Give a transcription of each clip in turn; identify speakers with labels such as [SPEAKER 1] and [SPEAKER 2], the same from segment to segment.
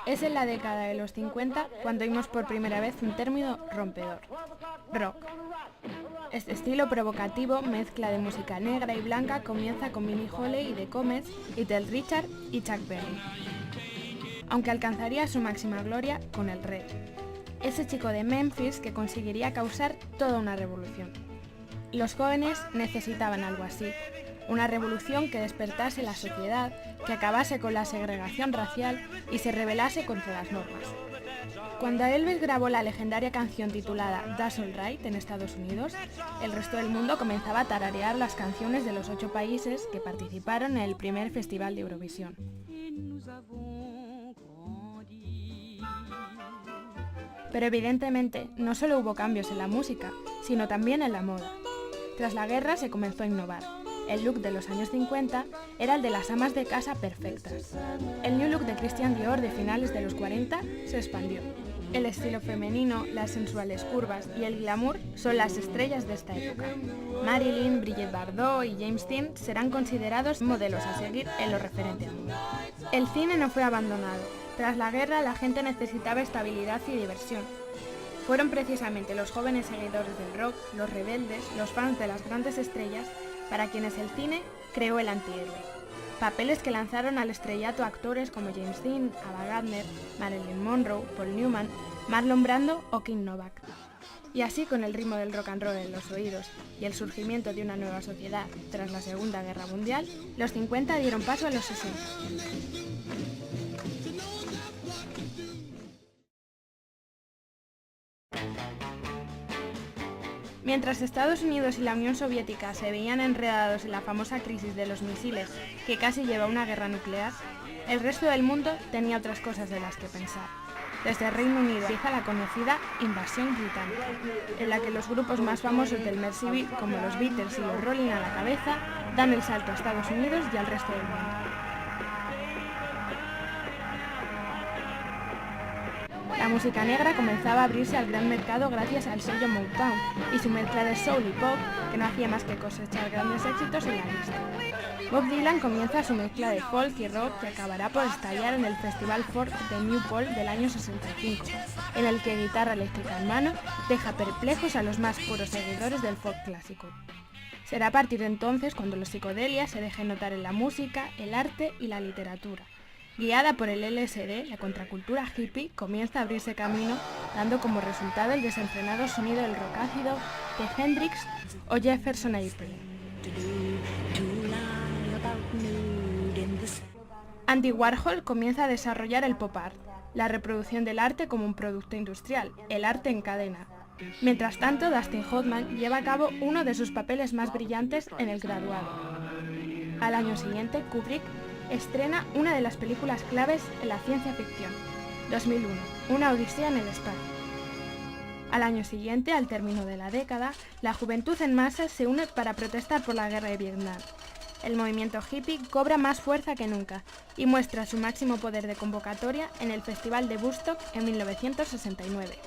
[SPEAKER 1] Es en la década de los 50 cuando oímos por primera vez un término rompedor: rock. Este estilo provocativo, mezcla de música negra y blanca, comienza con Billie Holiday y The Comets, Little Richard y Chuck Berry, aunque alcanzaría su máxima gloria con el reggae, ese chico de Memphis que conseguiría causar toda una revolución. Los jóvenes necesitaban algo así, una revolución que despertase la sociedad, que acabase con la segregación racial y se rebelase contra las normas. Cuando Elvis grabó la legendaria canción titulada That's All Right en Estados Unidos, el resto del mundo comenzaba a tararear las canciones de los 8 países que participaron en el primer Festival de Eurovisión. Pero evidentemente no solo hubo cambios en la música, sino también en la moda. Tras la guerra se comenzó a innovar. El look de los años 50 era el de las amas de casa perfectas. El new look de Christian Dior de finales de los 40 se expandió. El estilo femenino, las sensuales curvas y el glamour son las estrellas de esta época. Marilyn, Brigitte Bardot y James Dean serán considerados modelos a seguir en lo referente a moda. El cine no fue abandonado. Tras la guerra la gente necesitaba estabilidad y diversión. Fueron precisamente los jóvenes seguidores del rock, los rebeldes, los fans de las grandes estrellas, para quienes el cine creó el antihéroe. Papeles que lanzaron al estrellato a actores como James Dean, Ava Gardner, Marilyn Monroe, Paul Newman, Marlon Brando o King Novak. Y así, con el ritmo del rock and roll en los oídos y el surgimiento de una nueva sociedad tras la Segunda Guerra Mundial, los 50 dieron paso a los 60. Mientras Estados Unidos y la Unión Soviética se veían enredados en la famosa crisis de los misiles que casi lleva a una guerra nuclear, el resto del mundo tenía otras cosas de las que pensar. Desde el Reino Unido empieza la conocida invasión británica, en la que los grupos más famosos del Merseybeat, como los Beatles y los Rolling a la cabeza, dan el salto a Estados Unidos y al resto del mundo. La música negra comenzaba a abrirse al gran mercado gracias al sello Motown y su mezcla de soul y pop, que no hacía más que cosechar grandes éxitos en la lista. Bob Dylan comienza su mezcla de folk y rock que acabará por estallar en el Festival Folk de Newport del año 65, en el que guitarra eléctrica en mano deja perplejos a los más puros seguidores del folk clásico. Será a partir de entonces cuando los psicodelias se dejen notar en la música, el arte y la literatura. Guiada por el LSD, la contracultura hippie comienza a abrirse camino, dando como resultado el desenfrenado sonido del rock ácido de Hendrix o Jefferson Airplane. Andy Warhol comienza a desarrollar el pop art, la reproducción del arte como un producto industrial, el arte en cadena. Mientras tanto, Dustin Hoffman lleva a cabo uno de sus papeles más brillantes en El Graduado. Al año siguiente, Kubrick estrena una de las películas claves en la ciencia ficción, 2001, Una odisea en el espacio. Al año siguiente, al término de la década, la juventud en masa se une para protestar por la guerra de Vietnam. El movimiento hippie cobra más fuerza que nunca y muestra su máximo poder de convocatoria en el Festival de Woodstock en 1969.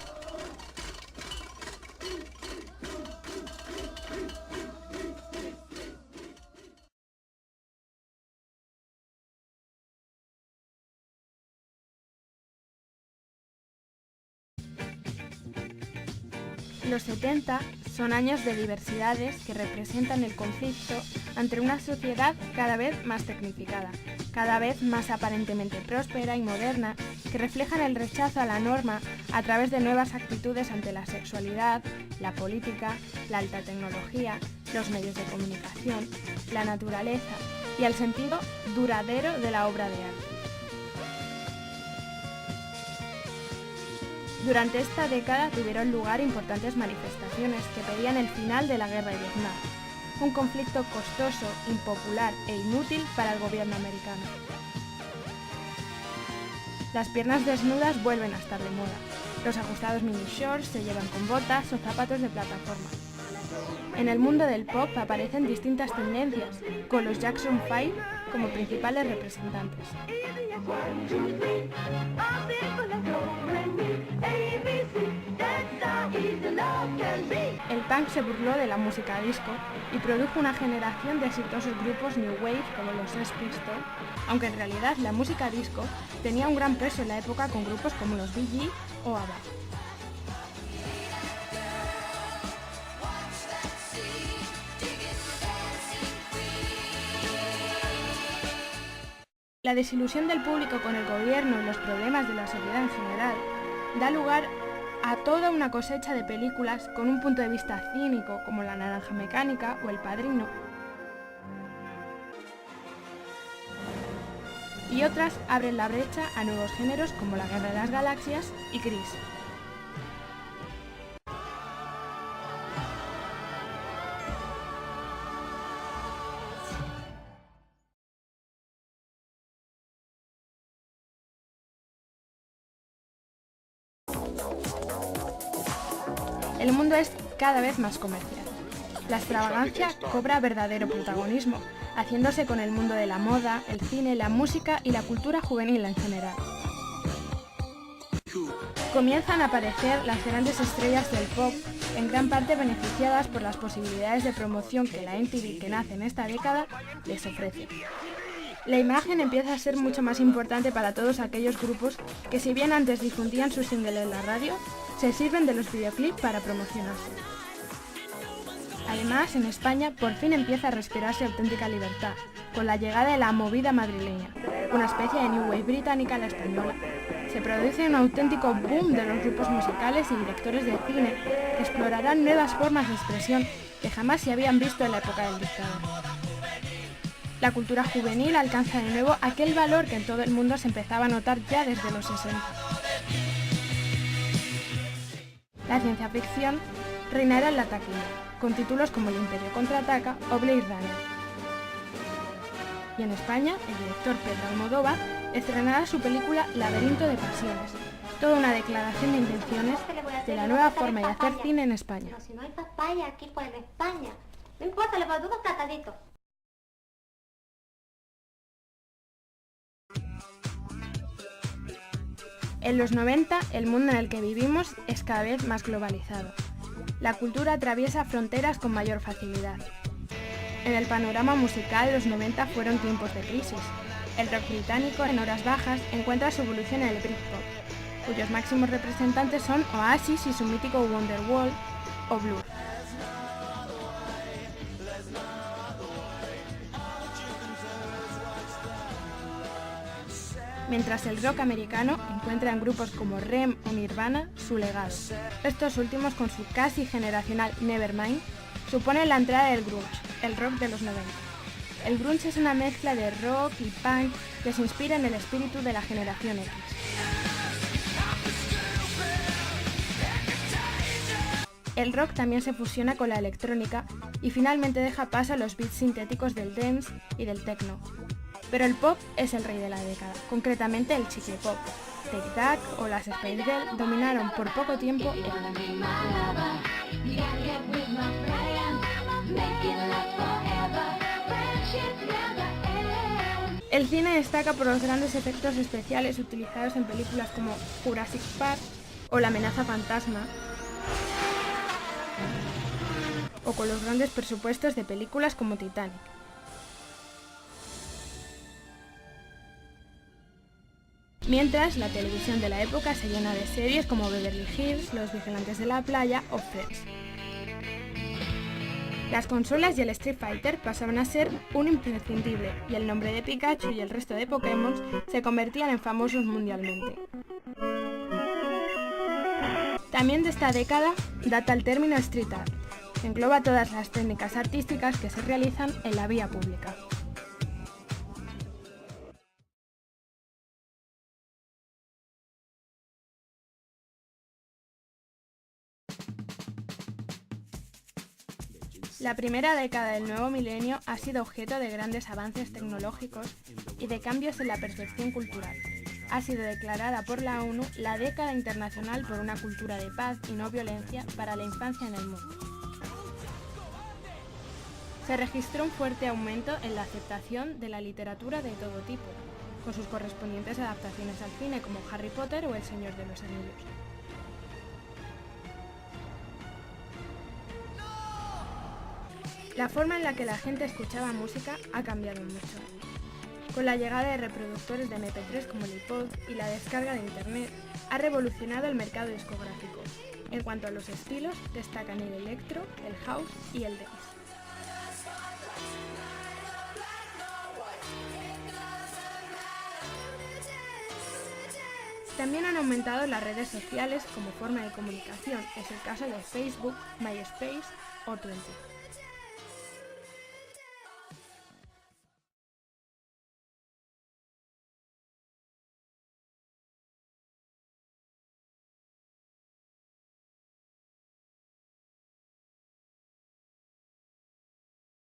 [SPEAKER 1] Los 70 son años de diversidades que representan el conflicto entre una sociedad cada vez más tecnificada, cada vez más aparentemente próspera y moderna, que reflejan el rechazo a la norma a través de nuevas actitudes ante la sexualidad, la política, la alta tecnología, los medios de comunicación, la naturaleza y el sentido duradero de la obra de arte. Durante esta década tuvieron lugar importantes manifestaciones que pedían el final de la guerra de Vietnam, un conflicto costoso, impopular e inútil para el gobierno americano. Las piernas desnudas vuelven a estar de moda. Los ajustados mini shorts se llevan con botas o zapatos de plataforma. En el mundo del pop aparecen distintas tendencias, con los Jackson 5 como principales representantes. El punk se burló de la música disco y produjo una generación de exitosos grupos New Wave como los Sex Pistols, aunque en realidad la música disco tenía un gran peso en la época con grupos como los Bee Gees o ABBA. La desilusión del público con el gobierno y los problemas de la sociedad en general da lugar a toda una cosecha de películas con un punto de vista cínico como La Naranja Mecánica o El Padrino, y otras abren la brecha a nuevos géneros como La Guerra de las Galaxias y Gris. El mundo es cada vez más comercial. La extravagancia cobra verdadero protagonismo, haciéndose con el mundo de la moda, el cine, la música y la cultura juvenil en general. Comienzan a aparecer las grandes estrellas del pop, en gran parte beneficiadas por las posibilidades de promoción que la MTV, que nace en esta década, les ofrece. La imagen empieza a ser mucho más importante para todos aquellos grupos que, si bien antes difundían sus singles en la radio, se sirven de los videoclips para promocionarse. Además, en España por fin empieza a respirarse auténtica libertad, con la llegada de la movida madrileña, una especie de New Wave británica a la española. Se produce un auténtico boom de los grupos musicales y directores de cine que explorarán nuevas formas de expresión que jamás se habían visto en la época del dictador. La cultura juvenil alcanza de nuevo aquel valor que en todo el mundo se empezaba a notar ya desde los 60. La ciencia ficción reinará en la taquilla, con títulos como El Imperio Contraataca o Blade Runner. Y en España, el director Pedro Almodóvar estrenará su película Laberinto de Pasiones, toda una declaración de intenciones de la nueva forma de hacer cine en España.
[SPEAKER 2] No, si no hay papaya aquí, pues en España. No importa, le pongo plataditos.
[SPEAKER 1] En los 90, el mundo en el que vivimos es cada vez más globalizado. La cultura atraviesa fronteras con mayor facilidad. En el panorama musical, los 90 fueron tiempos de crisis. El rock británico, en horas bajas, encuentra su evolución en el Britpop, cuyos máximos representantes son Oasis y su mítico Wonderwall o Blur. Mientras el rock americano encuentra en grupos como R.E.M. o Nirvana su legado. Estos últimos, con su casi generacional Nevermind, suponen la entrada del grunge, el rock de los 90. El grunge es una mezcla de rock y punk que se inspira en el espíritu de la generación X. El rock también se fusiona con la electrónica y finalmente deja paso a los beats sintéticos del dance y del techno. Pero el pop es el rey de la década, concretamente el chicle pop. Take That o las Spice Girls dominaron por poco tiempo el mundo. El cine destaca por los grandes efectos especiales utilizados en películas como Jurassic Park o La Amenaza Fantasma, o con los grandes presupuestos de películas como Titanic. Mientras, la televisión de la época se llena de series como Beverly Hills, Los Vigilantes de la Playa o Friends. Las consolas y el Street Fighter pasaban a ser un imprescindible y el nombre de Pikachu y el resto de Pokémon se convertían en famosos mundialmente. También de esta década data el término Street Art, que engloba todas las técnicas artísticas que se realizan en la vía pública. La primera década del nuevo milenio ha sido objeto de grandes avances tecnológicos y de cambios en la percepción cultural. Ha sido declarada por la ONU la década internacional por una cultura de paz y no violencia para la infancia en el mundo. Se registró un fuerte aumento en la aceptación de la literatura de todo tipo, con sus correspondientes adaptaciones al cine como Harry Potter o El Señor de los Anillos. La forma en la que la gente escuchaba música ha cambiado mucho. Con la llegada de reproductores de MP3 como el iPod y la descarga de Internet, ha revolucionado el mercado discográfico. En cuanto a los estilos, destacan el electro, el house y el dance. También han aumentado las redes sociales como forma de comunicación, es el caso de Facebook, MySpace o Twitter.